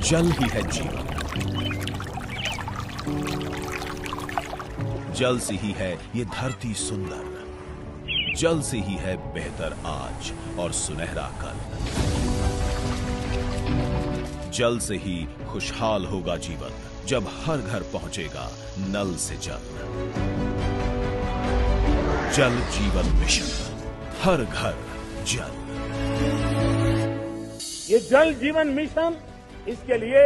जल ही है जीवन। जल से ही है ये धरती सुंदर, जल से ही है बेहतर आज और सुनहरा कल। जल से ही खुशहाल होगा जीवन, जब हर घर पहुंचेगा नल से जल। जल जीवन मिशन, हर घर जल। ये जल जीवन मिशन, इसके लिए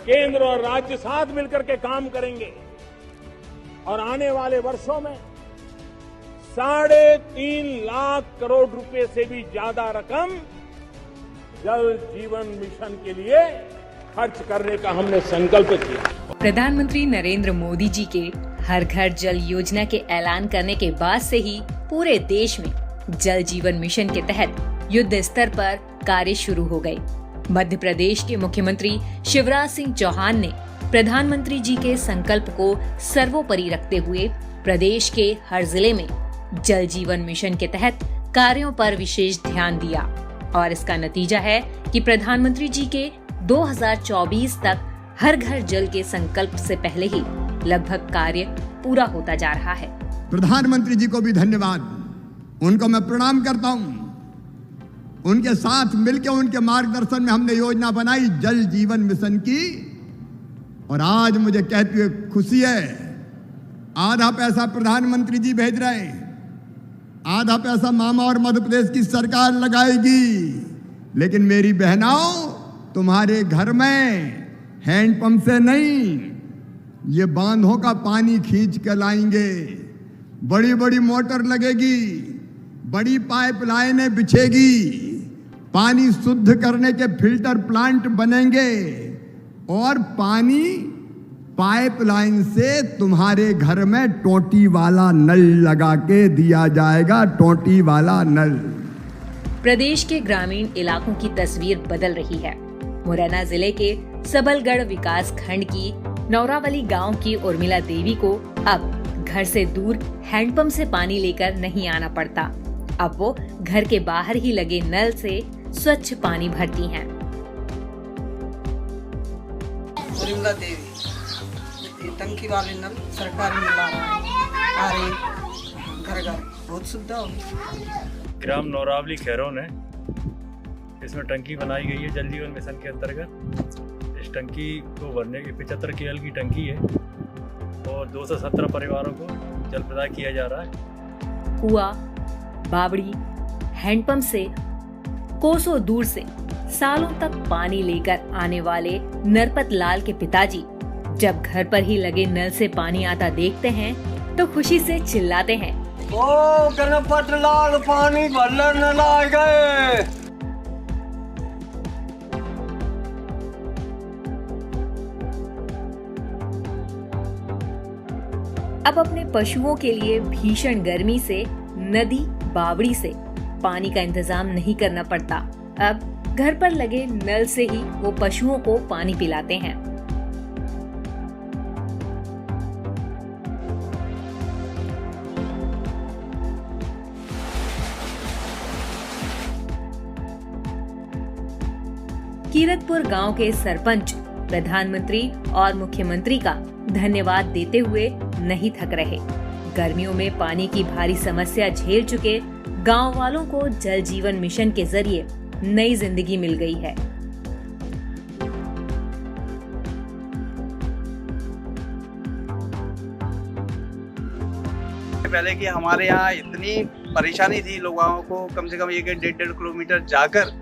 केंद्र और राज्य साथ मिलकर के काम करेंगे और आने वाले वर्षों में 3.5 लाख करोड़ रुपए से भी ज्यादा रकम जल जीवन मिशन के लिए खर्च करने का हमने संकल्प किया। प्रधानमंत्री नरेंद्र मोदी जी के हर घर जल योजना के ऐलान करने के बाद से ही पूरे देश में जल जीवन मिशन के तहत युद्ध स्तर पर कार्य शुरू हो गए। मध्य प्रदेश के मुख्यमंत्री शिवराज सिंह चौहान ने प्रधानमंत्री जी के संकल्प को सर्वोपरि रखते हुए प्रदेश के हर जिले में जल जीवन मिशन के तहत कार्यों पर विशेष ध्यान दिया और इसका नतीजा है कि प्रधानमंत्री जी के 2024 तक हर घर जल के संकल्प से पहले ही लगभग कार्य पूरा होता जा रहा है। प्रधानमंत्री जी को भी धन्यवाद, उनको मैं प्रणाम करता हूँ। उनके साथ मिलकर उनके मार्गदर्शन में हमने योजना बनाई जल जीवन मिशन की, और आज मुझे कहते हुए खुशी है, आधा पैसा प्रधानमंत्री जी भेज रहे हैं, आधा पैसा मामा और मध्य प्रदेश की सरकार लगाएगी। लेकिन मेरी बहनाओं, तुम्हारे घर में हैंडपंप से नहीं, ये बांधों का पानी खींच के लाएंगे। बड़ी बड़ी मोटर लगेगी, बड़ी पाइपलाइनें बिछेगी, पानी शुद्ध करने के फिल्टर प्लांट बनेंगे और पानी पाइपलाइन से तुम्हारे घर में टोटी वाला नल लगा के दिया जाएगा। टोटी वाला नल। प्रदेश के ग्रामीण इलाकों की तस्वीर बदल रही है। मुरैना जिले के सबलगढ़ विकास खंड की नौरावली गांव की उर्मिला देवी को अब घर से दूर हैंडपंप से पानी लेकर नहीं आना पड़ता। अब वो घर के बाहर ही लगे नल से स्वच्छ पानी भरती हैं। उर्मिला देवी, टंकी वाले नल सरकारी मिला आ रही, घर घर बहुत सुविधा होगी। ग्राम नौरावली खैरोन है, इसमें टंकी बनाई गई है जल जीवन मिशन के अंतर्गत। इस टंकी को भरने की 75 KL की टंकी है और 217 परिवारों को जल प्रदान किया जा रहा है। कुआं, बावड़ी, हैंडपंप से कोसों दूर से सालों तक पानी लेकर आने वाले नरपत लाल के पिताजी जब घर पर ही लगे नल से पानी आता देखते हैं तो खुशी से चिल्लाते हैं, ओ गणपत लाल पानी भरने ला गए। अब अपने पशुओं के लिए भीषण गर्मी से नदी, बावड़ी से पानी का इंतजाम नहीं करना पड़ता। अब घर पर लगे नल से ही वो पशुओं को पानी पिलाते हैं। कीरतपुर गांव के सरपंच प्रधानमंत्री और मुख्यमंत्री का धन्यवाद देते हुए नहीं थक रहे। गर्मियों में पानी की भारी समस्या झेल चुके गांव वालों को जल जीवन मिशन के जरिए नई जिंदगी मिल गई है। पहले कि हमारे यहाँ इतनी परेशानी थी, लोगों को कम से कम 1-1.5 किलोमीटर जाकर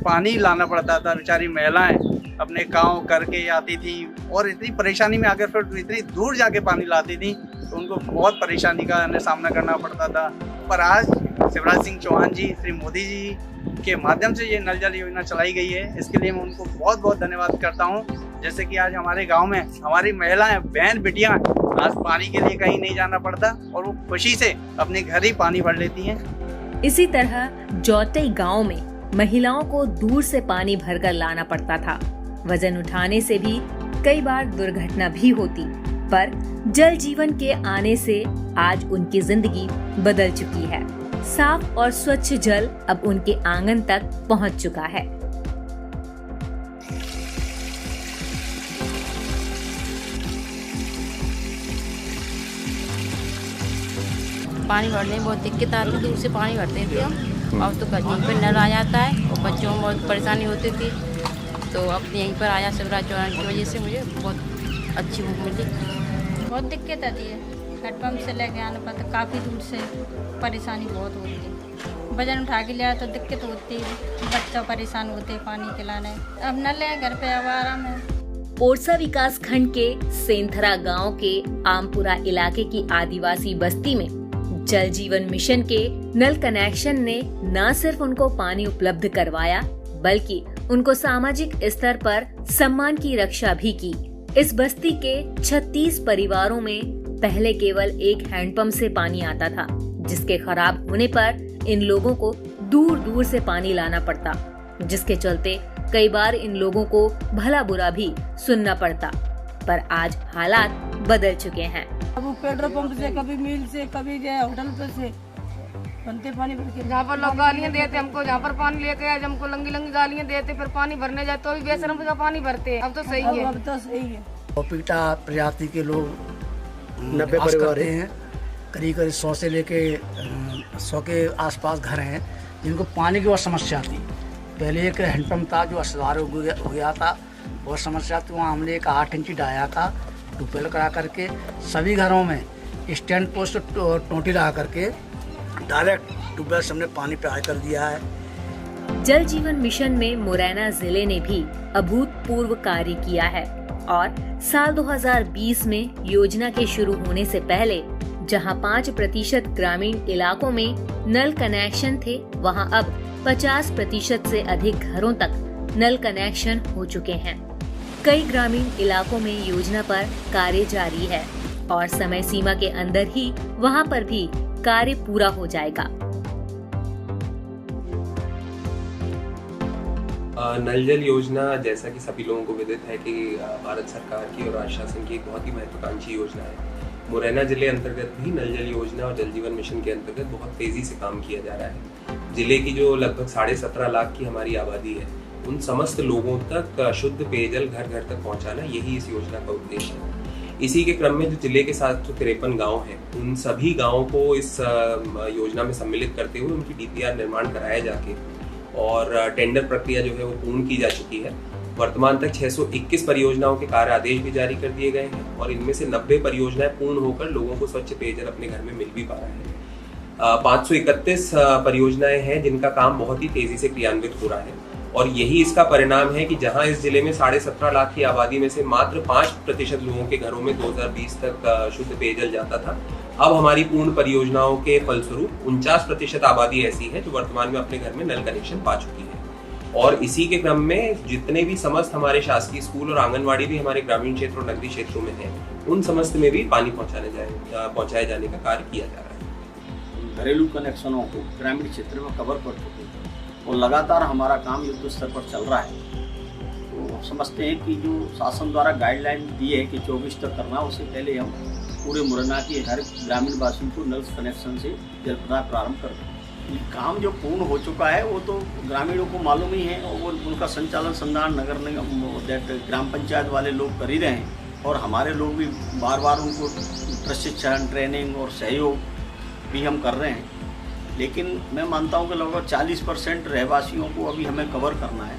पानी लाना पड़ता था। बेचारी महिलाएं अपने काम करके आती थी और इतनी परेशानी में आकर फिर इतनी दूर जाके पानी लाती थी, तो उनको बहुत परेशानी का सामना करना पड़ता था। पर आज शिवराज सिंह चौहान जी, श्री मोदी जी के माध्यम से ये नल जल योजना चलाई गई है, इसके लिए मैं उनको बहुत बहुत धन्यवाद करता हूँ। जैसे कि आज हमारे गांव में हमारी महिलाएं, बहन बेटियां आज पानी के लिए कहीं नहीं जाना पड़ता और वो खुशी से अपने घर ही पानी भर लेती हैं। इसी तरह जौतई गांव में महिलाओं को दूर से पानी भरकर लाना पड़ता था। वजन उठाने से भी कई बार दुर्घटना भी होती, पर जल जीवन के आने से आज उनकी जिंदगी बदल चुकी है। साफ और स्वच्छ जल अब उनके आंगन तक पहुंच चुका है। पानी भरने में बहुत दिक्कत आती, दूर से पानी भरते थे हम। अब तो यहीं पर नल आ जाता है और बच्चों में बहुत परेशानी होती थी, तो अब यहीं पर आया शिवराज चौहान की वजह से मुझे बहुत अच्छी भूख मिली। बहुत दिक्कत आती है, हेडपम्प से लेके आने पर काफ़ी दूर से परेशानी बहुत होती है। वजन उठा के लिया तो दिक्कत होती है, बच्चा परेशान होते हैं पानी पिलाने। अब नल है घर पे, अब आराम है। पोरसा विकास खंड के सेंथरा गांव के आमपुरा इलाके की आदिवासी बस्ती में जल जीवन मिशन के नल कनेक्शन ने न सिर्फ उनको पानी उपलब्ध करवाया, बल्कि उनको सामाजिक स्तर पर सम्मान की रक्षा भी की। इस बस्ती के 36 परिवारों में पहले केवल एक हैंडपंप से पानी आता था, जिसके खराब होने पर इन लोगों को दूर दूर से पानी लाना पड़ता, जिसके चलते कई बार इन लोगों को भला बुरा भी सुनना पड़ता। पर आज हालात बदल चुके हैं। अब पेट्रोल पंप से, कभी मिल से, कभी होटल पे से बनते पानी भर के। जहाँ पर लोग गालियाँ देते हमको, जहाँ पर पानी लेके आए हमको लंगी लंगी गालियाँ देते, फिर पानी भरने जाए तो भी बेशरम का पानी भरते। अब तो सही है, अब तो सही है। पपीता प्रजाति के लोग 90 परिवार हैं, करीब 100 से लेके 100 के आसपास घर हैं जिनको पानी की बहुत समस्या थी। पहले एक हैंडपम्प था जो असुधार हो गया था, बहुत समस्या थी। वहाँ हमने एक 8 इंची डाया था, ट्यूबवेल करा करके सभी घरों में स्टैंड पोस्ट टोटी लगा करके डायरेक्ट ट्यूबवेल से हमने पानी पे कर दिया है। जल जीवन मिशन में मुरैना जिले ने भी अभूतपूर्व कार्य किया है और साल 2020 में योजना के शुरू होने से पहले जहां 5% ग्रामीण इलाकों में नल कनेक्शन थे, वहां अब 50% से अधिक घरों तक नल कनेक्शन हो चुके हैं। कई ग्रामीण इलाकों में योजना पर कार्य जारी है और समय सीमा के अंदर ही वहां पर भी कार्य पूरा हो जाएगा। नल जल योजना जैसा कि सभी लोगों को विदित है कि भारत सरकार की और राज्य शासन की एक बहुत ही महत्वाकांक्षी योजना है। मुरैना जिले अंतर्गत भी नल जल योजना और जल जीवन मिशन के अंतर्गत बहुत तेजी से काम किया जा रहा है। जिले की जो लगभग 17.5 लाख की हमारी आबादी है, उन समस्त लोगों तक शुद्ध पेयजल घर घर तक पहुंचाना, यही इस योजना का उद्देश्य है। इसी के क्रम में जो जिले के 753 गांव हैं, उन सभी गांवों को इस योजना में सम्मिलित करते हुए उनकी DPR निर्माण कराया जाके और टेंडर प्रक्रिया जो है वो पूर्ण की जा चुकी है। वर्तमान तक 621 परियोजनाओं के कार्य आदेश भी जारी कर दिए गए हैं और इनमें से 90 परियोजनाएं पूर्ण होकर लोगों को स्वच्छ पेयजल अपने घर में मिल भी पा रहा है। 531 परियोजनाएं हैं जिनका काम बहुत ही तेजी से क्रियान्वित हो रहा है और यही इसका परिणाम है कि जहां इस जिले में 17.5 लाख की आबादी में से मात्र 5% लोगों के घरों में 2020 तक शुद्ध पेयजल जाता था, अब हमारी पूर्ण परियोजनाओं के फलस्वरूप 49% आबादी ऐसी है जो वर्तमान में अपने घर में नल कनेक्शन पा चुकी है। और इसी के क्रम में जितने भी समस्त हमारे शासकीय स्कूल और आंगनवाड़ी भी हमारे ग्रामीण क्षेत्र और नगरीय क्षेत्रों में हैं, उन समस्त में भी पानी पहुंचाए जाने का कार्य किया जा रहा है। घरेलू कनेक्शनों को ग्रामीण क्षेत्र में कवर कर चुके हैं और लगातार हमारा काम युद्ध स्तर पर चल रहा है। तो समझते हैं कि जो शासन द्वारा गाइडलाइन दी है कि 24 तक करना, उससे पहले हम पूरे मुरैना के हर ग्रामीण वासियों को नल कनेक्शन से जल प्रदान प्रारंभ कर दें। काम जो पूर्ण हो चुका है वो तो ग्रामीणों को मालूम ही है और उनका संचालन संधान नगर निगम ग्राम पंचायत वाले लोग कर ही रहे हैं और हमारे लोग भी बार बार उनको प्रशिक्षण, ट्रेनिंग और सहयोग भी हम कर रहे हैं। लेकिन मैं मानता हूँ कि लगभग 40% रहवासियों को अभी हमें कवर करना है,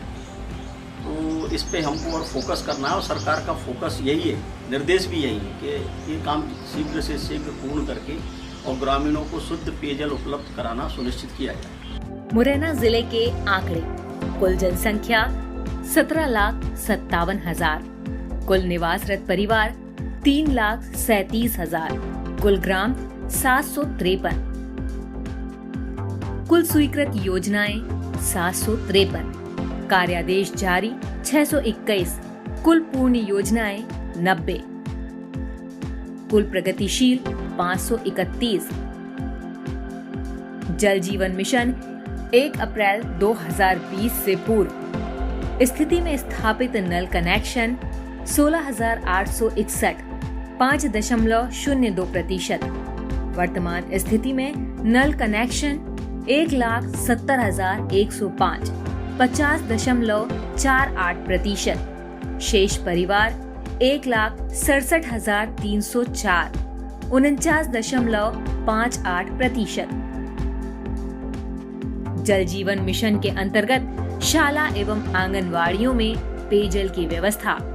तो इस पे हमको और फोकस करना है और सरकार का फोकस यही है, निर्देश भी यही है कि ये काम शीघ्र से शीघ्र पूर्ण करके और ग्रामीणों को शुद्ध पेयजल उपलब्ध कराना सुनिश्चित किया जाए। मुरैना जिले के आंकड़े, कुल जनसंख्या 17,57,000, कुल निवासरत परिवार 3,37,000, कुल ग्राम 753, कुल स्वीकृत योजनाएं 753, कार्यादेश जारी 621, कुल पूर्ण योजनाएं 90, कुल प्रगतिशील 531। जल जीवन मिशन 1 अप्रैल 2020 से पूर्व स्थिति में स्थापित नल कनेक्शन 16,861, 5.02%। वर्तमान स्थिति में नल कनेक्शन 1,70,105, 50.48%। शेष परिवार 1,67,304, 49.58%। जल जीवन मिशन के अंतर्गत शाला एवं आंगनवाड़ियों में पेयजल की व्यवस्था।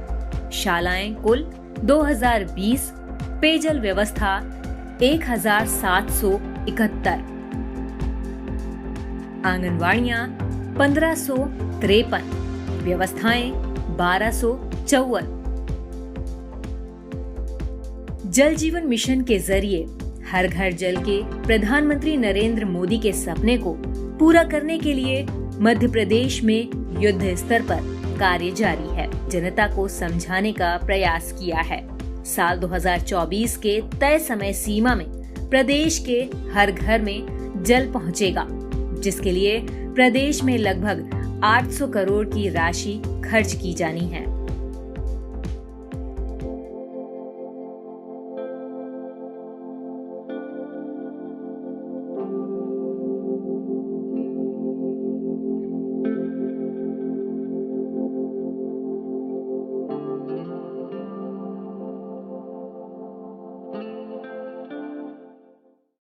शालाएं कुल 2020, पेयजल व्यवस्था 1771, आंगनवाड़ियां 1553, व्यवस्थाएं 1254। जल जीवन मिशन के जरिए हर घर जल के प्रधानमंत्री नरेंद्र मोदी के सपने को पूरा करने के लिए मध्य प्रदेश में युद्ध स्तर पर कार्य जारी है। जनता को समझाने का प्रयास किया है। साल 2024 के तय समय सीमा में प्रदेश के हर घर में जल पहुंचेगा, जिसके लिए प्रदेश में लगभग 800 करोड़ की राशि खर्च की जानी है।